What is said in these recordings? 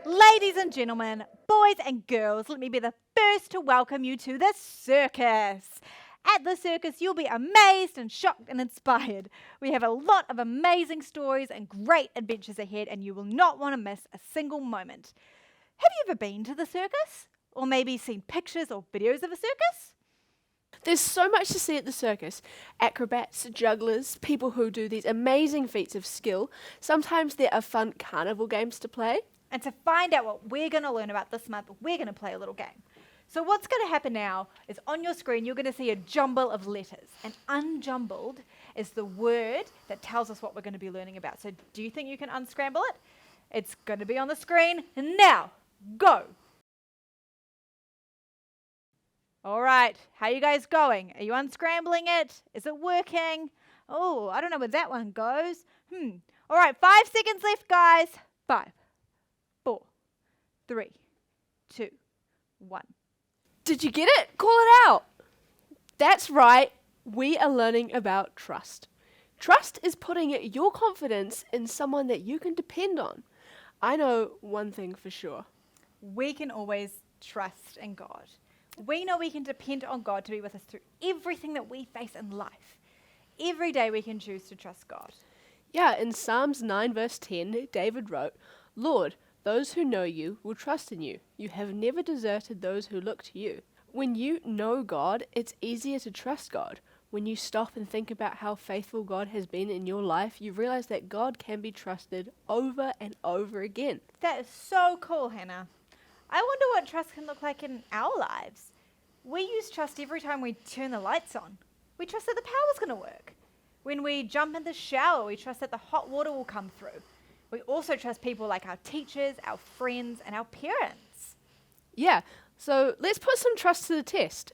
Ladies and gentlemen, boys and girls, let me be the first to welcome you to the circus. At the circus, you'll be amazed and shocked and inspired. We have a lot of amazing stories and great adventures ahead, and you will not want to miss a single moment. Have you ever been to the circus? Or maybe seen pictures or videos of a circus? There's so much to see at the circus. Acrobats, jugglers, people who do these amazing feats of skill. Sometimes there are fun carnival games to play. And to find out what we're going to learn about this month, we're going to play a little game. So what's going to happen now is on your screen, you're going to see a jumble of letters. And unjumbled is the word that tells us what we're going to be learning about. So do you think you can unscramble it? It's going to be on the screen now. Go. All right, how are you guys going? Are you unscrambling it? Is it working? Oh, I don't know where that one goes. All right, 5 seconds left, guys. 5, 4, 3, 2, 1. Did you get it? Call it out. That's right. We are learning about trust. Trust is putting your confidence in someone that you can depend on. I know one thing for sure. We can always trust in God. We know we can depend on God to be with us through everything that we face in life. Every day we can choose to trust God. Yeah, in Psalms 9 verse 10, David wrote, "Lord, those who know you will trust in you. You have never deserted those who look to you." When you know God, it's easier to trust God. When you stop and think about how faithful God has been in your life, you realize that God can be trusted over and over again. That is so cool, Hannah. I wonder what trust can look like in our lives. We use trust every time we turn the lights on. We trust that the power's going to work. When we jump in the shower, we trust that the hot water will come through. We also trust people like our teachers, our friends, and our parents. Yeah, so let's put some trust to the test.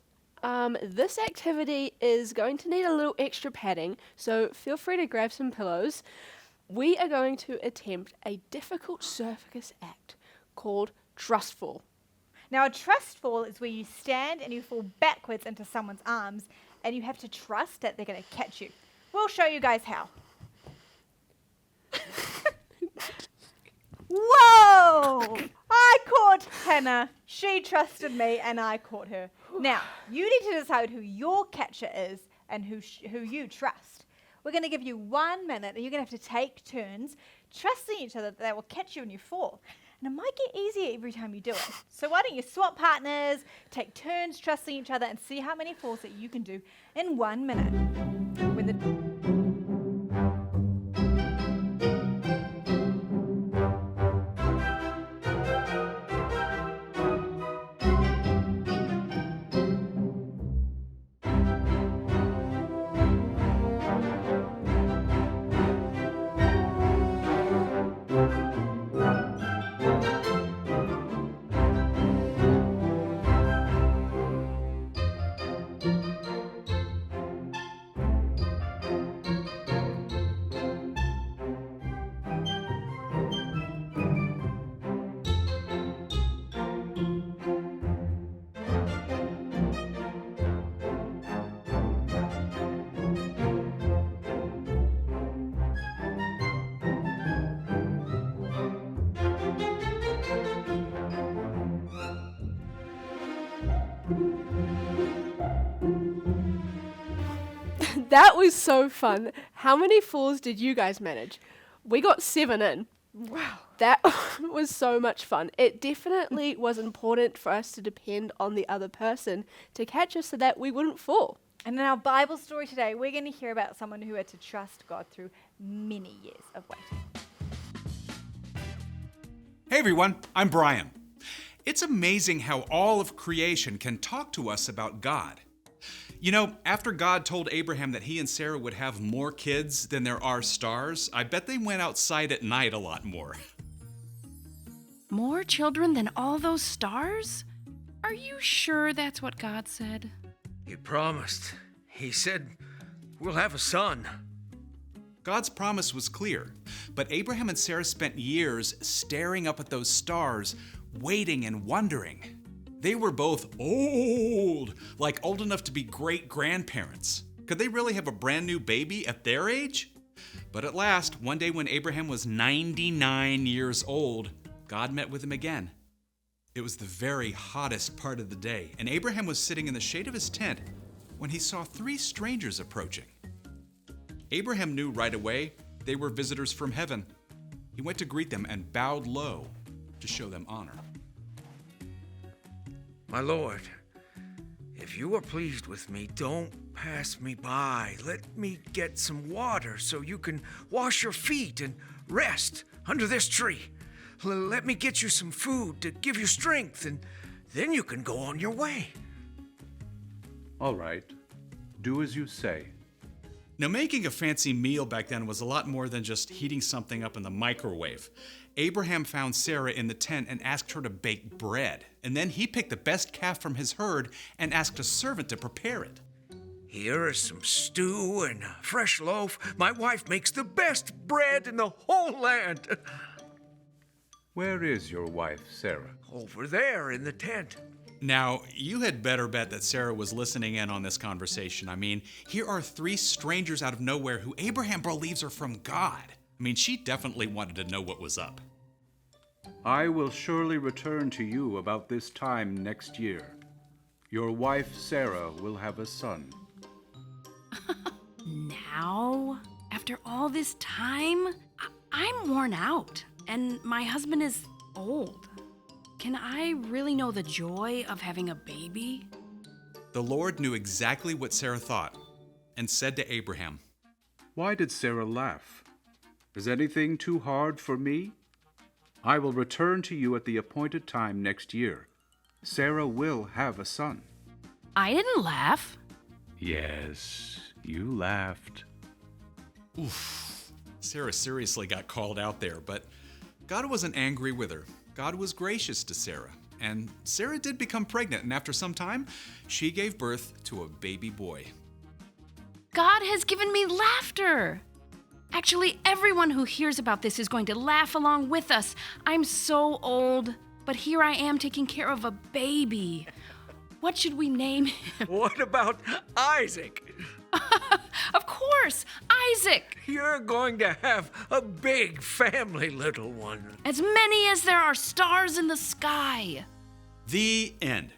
This activity is going to need a little extra padding, so feel free to grab some pillows. We are going to attempt a difficult circus act called Trustful. Now, a trust fall is where you stand and you fall backwards into someone's arms, and you have to trust that they're going to catch you. We'll show you guys how. Whoa! I caught Hannah. She trusted me, and I caught her. Now, you need to decide who your catcher is and who you trust. We're going to give you 1 minute, and you're going to have to take turns trusting each other that they will catch you when you fall. And it might get easier every time you do it. So why don't you swap partners, take turns trusting each other, and see how many falls that you can do in 1 minute. When the That was so fun. How many falls did you guys manage? We got 7 in. Wow. That was so much fun. It definitely was important for us to depend on the other person to catch us so that we wouldn't fall. And in our Bible story today, we're going to hear about someone who had to trust God through many years of waiting. Hey everyone, I'm Brian. It's amazing how all of creation can talk to us about God. You know, after God told Abraham that he and Sarah would have more kids than there are stars, I bet they went outside at night a lot more. More children than all those stars? Are you sure that's what God said? He promised. He said, we'll have a son. God's promise was clear, but Abraham and Sarah spent years staring up at those stars, waiting and wondering. They were both old, like old enough to be great-grandparents. Could they really have a brand new baby at their age? But at last, one day when Abraham was 99 years old, God met with him again. It was the very hottest part of the day, and Abraham was sitting in the shade of his tent when he saw 3 strangers approaching. Abraham knew right away they were visitors from heaven. He went to greet them and bowed low to show them honor. My lord, if you are pleased with me, don't pass me by. Let me get some water so you can wash your feet and rest under this tree. Let me get you some food to give you strength, and then you can go on your way. All right. Do as you say. Now, making a fancy meal back then was a lot more than just heating something up in the microwave. Abraham found Sarah in the tent and asked her to bake bread. And then he picked the best calf from his herd and asked a servant to prepare it. Here is some stew and a fresh loaf. My wife makes the best bread in the whole land. Where is your wife, Sarah? Over there in the tent. Now, you had better bet that Sarah was listening in on this conversation. I mean, here are 3 strangers out of nowhere who Abraham believes are from God. I mean, she definitely wanted to know what was up. I will surely return to you about this time next year. Your wife, Sarah, will have a son. Now? After all this time? I'm worn out, and my husband is old. Can I really know the joy of having a baby? The Lord knew exactly what Sarah thought and said to Abraham, Why did Sarah laugh? Is anything too hard for me? I will return to you at the appointed time next year. Sarah will have a son. I didn't laugh. Yes, you laughed. Oof. Sarah seriously got called out there, but God wasn't angry with her. God was gracious to Sarah, and Sarah did become pregnant, and after some time, she gave birth to a baby boy. God has given me laughter. Actually, everyone who hears about this is going to laugh along with us. I'm so old, but here I am taking care of a baby. What should we name him? What about Isaac? Of course, Isaac. You're going to have a big family, little one. As many as there are stars in the sky. The end.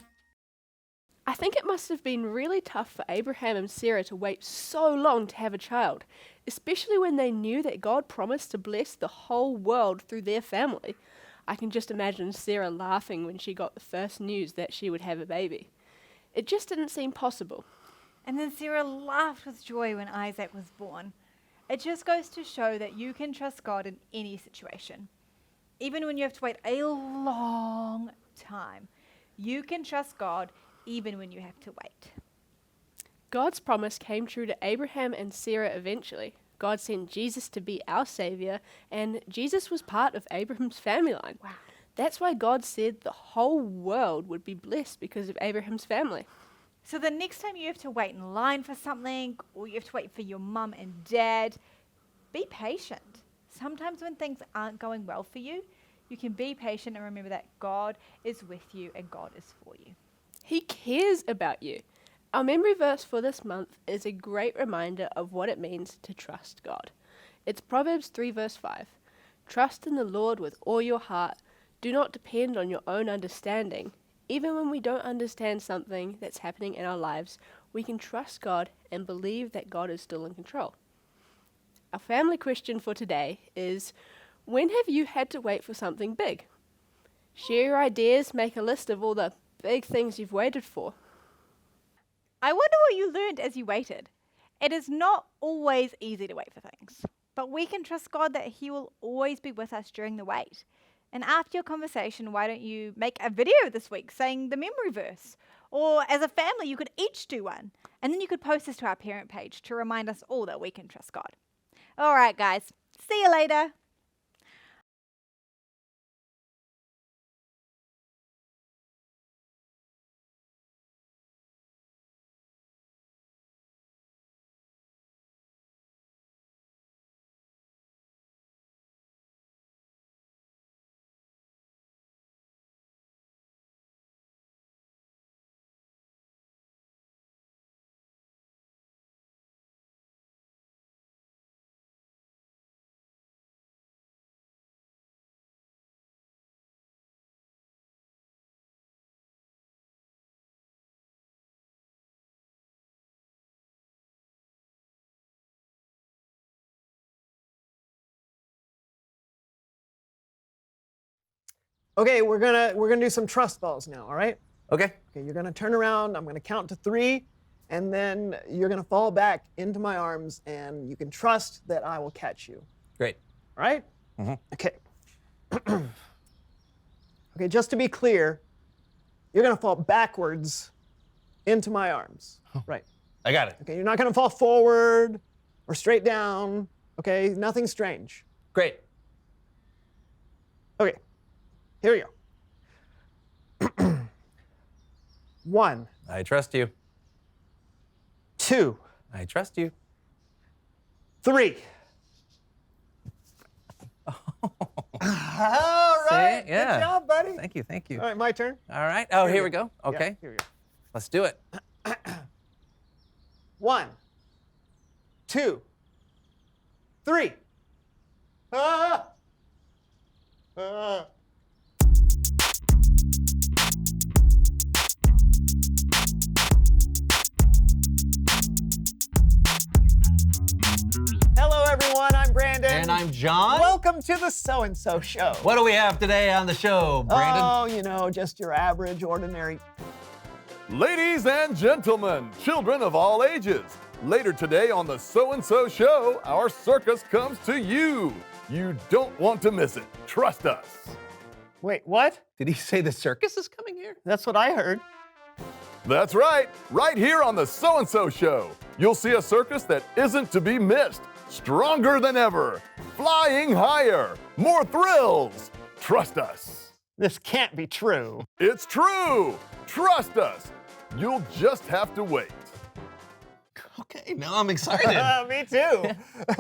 I think it must have been really tough for Abraham and Sarah to wait so long to have a child, especially when they knew that God promised to bless the whole world through their family. I can just imagine Sarah laughing when she got the first news that she would have a baby. It just didn't seem possible. And then Sarah laughed with joy when Isaac was born. It just goes to show that you can trust God in any situation. Even when you have to wait a long time, you can trust God even when you have to wait. God's promise came true to Abraham and Sarah eventually. God sent Jesus to be our Savior, and Jesus was part of Abraham's family line. Wow. That's why God said the whole world would be blessed because of Abraham's family. So the next time you have to wait in line for something, or you have to wait for your mum and dad, be patient. Sometimes when things aren't going well for you, you can be patient and remember that God is with you and God is for you. He cares about you. Our memory verse for this month is a great reminder of what it means to trust God. It's Proverbs 3 verse 5. Trust in the Lord with all your heart. Do not depend on your own understanding. Even when we don't understand something that's happening in our lives, we can trust God and believe that God is still in control. Our family question for today is, when have you had to wait for something big? Share your ideas, make a list of all the big things you've waited for. I wonder what you learned as you waited. It is not always easy to wait for things, but we can trust God that He will always be with us during the wait. And after your conversation, why don't you make a video this week saying the memory verse? Or as a family, you could each do one. And then you could post this to our parent page to remind us all that we can trust God. All right, guys. See you later. Okay, we're gonna do some trust balls now, all right? Okay. Okay, you're gonna turn around, I'm gonna count to 3, and then you're gonna fall back into my arms, and you can trust that I will catch you. Great. All right? Okay. Okay, just to be clear, you're gonna fall backwards into my arms. Right. I got it. Okay, you're not gonna fall forward or straight down. Okay, nothing strange. Great. Okay, here we go. 1, I trust you. 2, I trust you. 3. All right. Yeah. Good job, buddy. Thank you, thank you. All right, my turn. All right. Oh, here we go. Okay. Yeah, here we go. Let's do it. 1, 2, 3. Ah! Ah! Hello, everyone. I'm Brandon. And I'm John. Welcome to the So-and-So Show. What do we have today on the show, Brandon? Oh, you know, just your average, ordinary. Ladies and gentlemen, children of all ages, later today on the So-and-So Show, our circus comes to you. You don't want to miss it. Trust us. Wait, what? Did he say the circus is coming here? That's what I heard. That's right. Right here on the So-and-So Show, you'll see a circus that isn't to be missed. Stronger than ever. Flying higher. More thrills. Trust us. This can't be true. It's true. Trust us. You'll just have to wait. Okay, now I'm excited. Me too.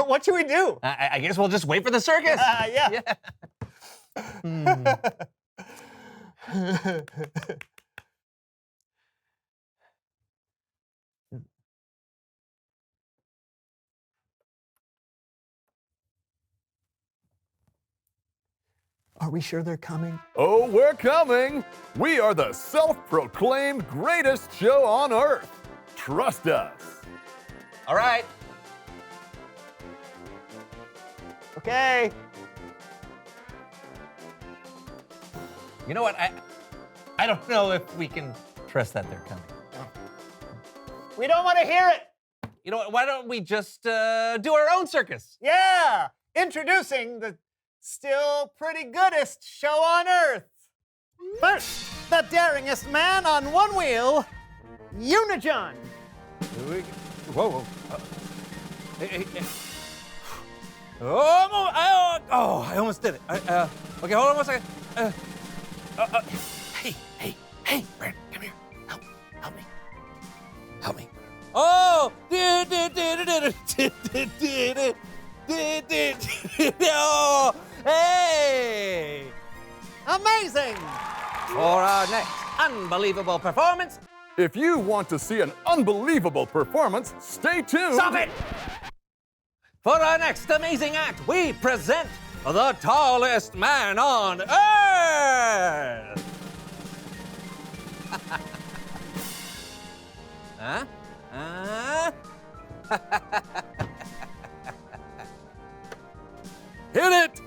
What should we do? I guess we'll just wait for the circus. Yeah. Are we sure they're coming? Oh, we're coming. We are the self-proclaimed greatest show on earth. Trust us. All right. Okay. You know what? I don't know if we can trust that they're coming. We don't want to hear it. You know what? Why don't we just do our own circus? Yeah. Introducing the still pretty goodest show on earth. First, the daringest man on one wheel, Unijohn. Whoa. Hey. Oh, I almost did it. Okay, hold on one second. Hey, Brent, come here. Help me. Oh! Oh, hey! Amazing. For our next unbelievable performance. If you want to see an unbelievable performance, stay tuned. Stop it! For our next amazing act, we present the tallest man on earth! Huh? Hit it!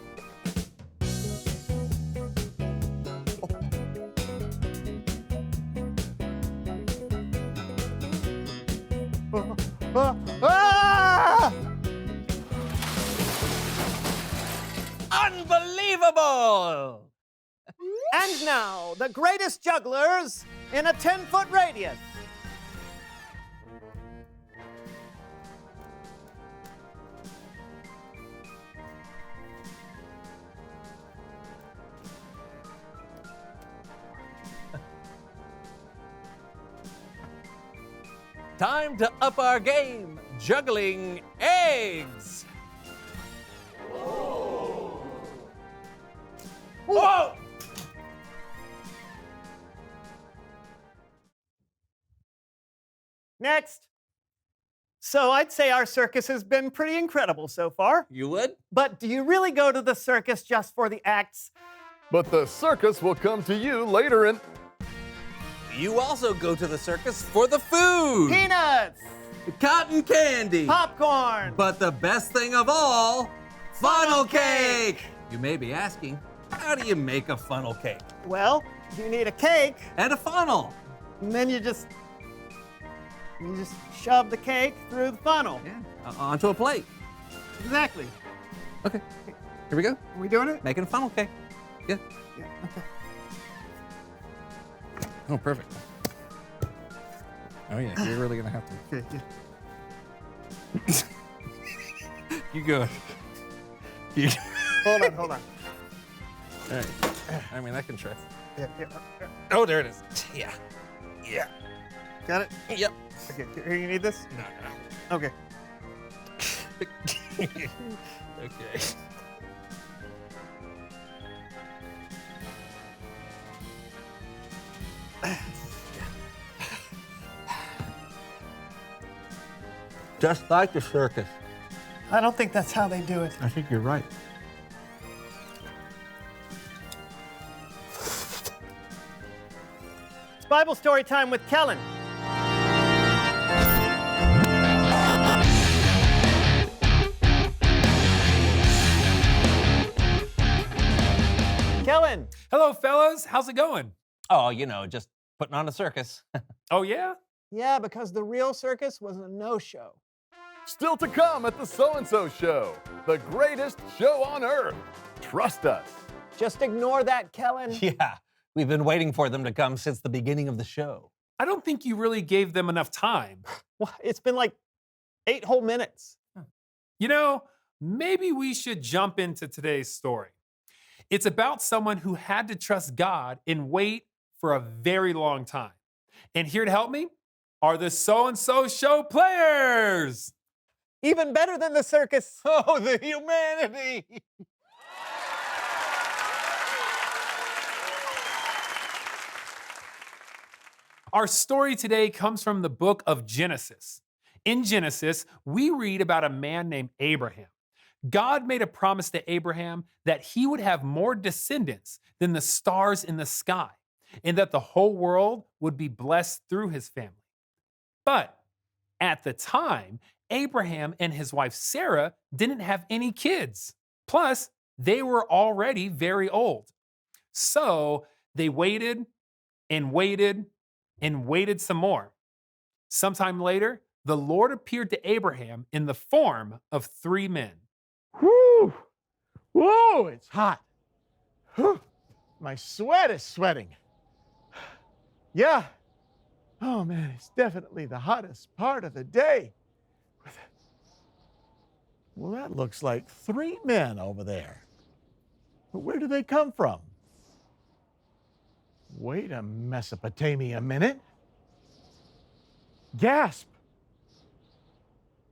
Ah! Unbelievable! And now, the greatest jugglers in a 10-foot radius. Time to up our game, juggling eggs. Whoa! Next. So I'd say our circus has been pretty incredible so far. You would? But do you really go to the circus just for the acts? But the circus will come to you later in... You also go to the circus for the food. Peanuts! Cotton candy. Popcorn! But the best thing of all, funnel cake. You may be asking, How do you make a funnel cake? Well, you need a cake, And a funnel. and then you just shove the cake through the funnel. Yeah. Onto a plate. Exactly. Okay. Here we go. Are we doing it? Making a funnel cake. Yeah. Yeah. Okay. Oh, perfect. Oh, yeah. You're really going to have to. Okay. Yeah. You go. Hold on. All right. I mean, I can try. Yeah. Oh, there it is. Yeah. Yeah. Got it? Yep. Okay. Here, you need this? No. Okay. Okay. Just like the circus. I don't think that's how they do it. I think you're right. It's Bible story time with Kellen. Kellen, Hello, fellas. How's it going? Oh, just putting on a circus. Oh, yeah? yeah, because the real circus was a no-show. Still to come at the So-and-So Show, the greatest show on earth. Trust us. Just ignore that, Kellen. Yeah, we've been waiting for them to come since the beginning of the show. I don't think you really gave them enough time. Well, it's been like 8 whole minutes. Maybe we should jump into today's story. It's about someone who had to trust God and wait for a very long time. And here to help me are the So-and-So Show players. Even better than the circus. Oh, the humanity! Our story today comes from the book of Genesis. In Genesis, we read about a man named Abraham. God made a promise to Abraham that he would have more descendants than the stars in the sky, and that the whole world would be blessed through his family. But at the time, Abraham and his wife Sarah didn't have any kids. Plus, they were already very old. So they waited and waited and waited some more. Sometime later, the Lord appeared to Abraham in the form of 3 men. Whoo! Whoa, it's hot. Whew. My sweat is sweating. Yeah. Oh, man, it's definitely the hottest part of the day. Well, that looks like 3 men over there. But where do they come from? Wait a Mesopotamia minute. Gasp.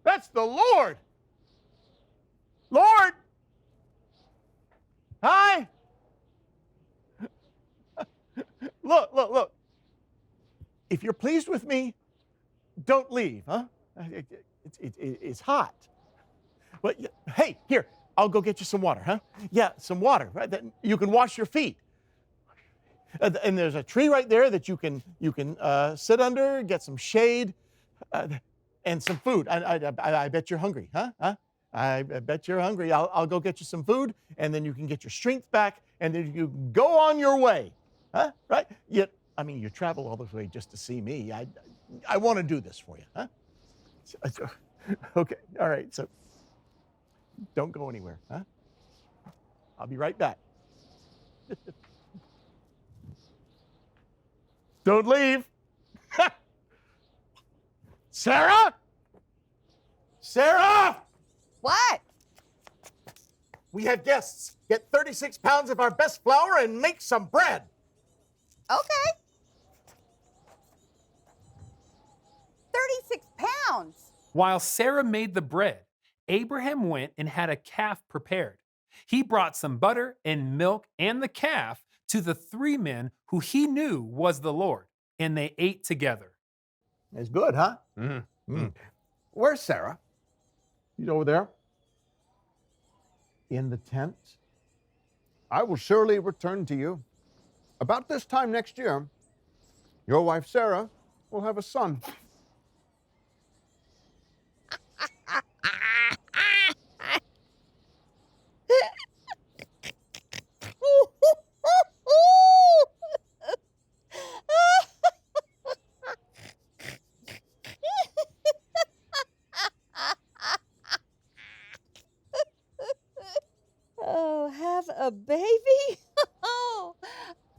That's the Lord. Lord! Hi! Look. If you're pleased with me, don't leave, huh? It's hot. But hey, here, I'll go get you some water, huh? Yeah, some water, right? That you can wash your feet. And there's a tree right there that you can sit under, get some shade, and some food. I bet you're hungry, huh? I bet you're hungry. I'll go get you some food, and then you can get your strength back, and then you go on your way, huh? Right? You travel all this way just to see me. I want to do this for you, huh? Okay, all right. So don't go anywhere, huh? I'll be right back. Don't leave. Sarah? Sarah! What? We have guests. Get 36 pounds of our best flour and make some bread. Okay. 36 pounds. While Sarah made the bread, Abraham went and had a calf prepared. He brought some butter and milk and the calf to the 3 men who he knew was the Lord, and they ate together. It's good, huh? Mm-hmm. Where's Sarah? She's over there. In the tent. I will surely return to you. About this time next year, your wife Sarah will have a son.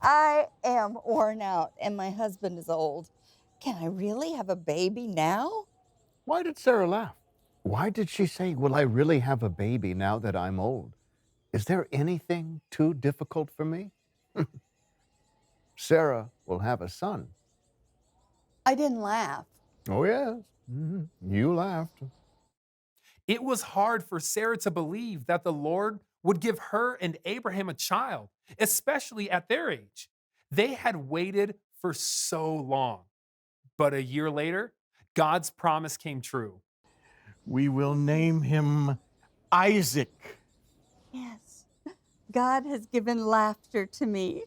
I am worn out and my husband is old. Can I really have a baby now? Why did Sarah laugh? Why did she say, will I really have a baby now that I'm old? Is there anything too difficult for me? Sarah will have a son. I didn't laugh. Oh, yes. You laughed. It was hard for Sarah to believe that the Lord would give her and Abraham a child, especially at their age. They had waited for so long. But a year later, God's promise came true. We will name him Isaac. Yes. God has given laughter to me.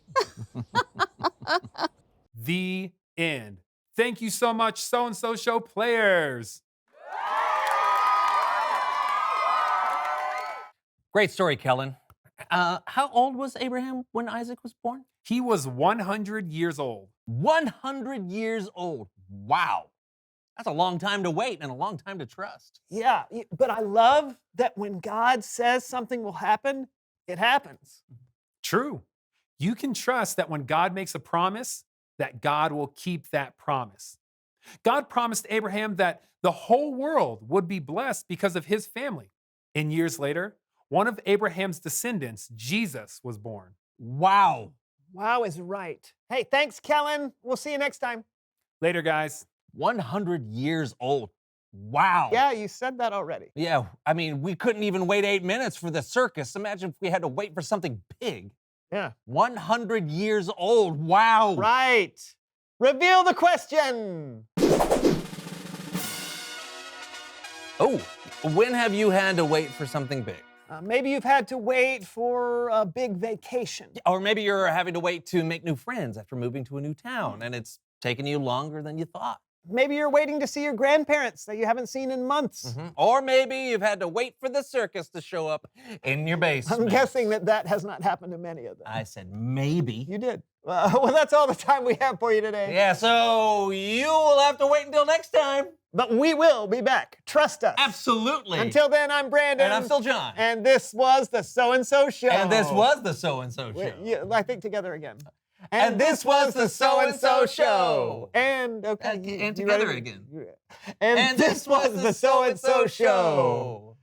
The end. Thank you so much, So and So Show players. Great story, Kellen. How old was Abraham when Isaac was born? He was 100 years old. 100 years old. Wow. That's a long time to wait and a long time to trust. Yeah, but I love that when God says something will happen, it happens. True. You can trust that when God makes a promise, that God will keep that promise. God promised Abraham that the whole world would be blessed because of his family. And years later, one of Abraham's descendants, Jesus, was born. Wow. Wow is right. Hey, thanks, Kellen. We'll see you next time. Later, guys. 100 years old. Wow. Yeah, you said that already. Yeah, I mean, we couldn't even wait 8 minutes for the circus. Imagine if we had to wait for something big. Yeah. 100 years old. Wow. Right. Reveal the question. Oh, when have you had to wait for something big? Maybe you've had to wait for a big vacation. Or maybe you're having to wait to make new friends after moving to a new town and it's taken you longer than you thought. Maybe you're waiting to see your grandparents that you haven't seen in months. Or maybe you've had to wait for the circus to show up in your basement. I'm guessing that has not happened to many of them. I said maybe. You did. Well, that's all the time we have for you today. Yeah, so you will have to wait until next time. But we will be back. Trust us. Absolutely. Until then, I'm Brandon. And I'm still John. And this was the So and So Show. And this was the So and So Show. Yeah, I think together again. And this was the So and So Show. And okay. And together again. And this was the So and So Show.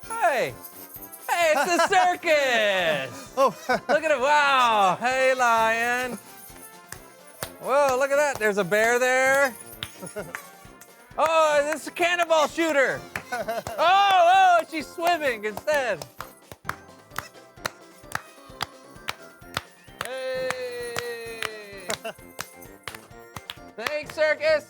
Hey. Hey, it's the circus. Oh, look at it. Wow. Hey, lion. Whoa, look at that. There's a bear there. Oh, this is a cannonball shooter. Oh, she's swimming instead. Hey. Thanks, circus.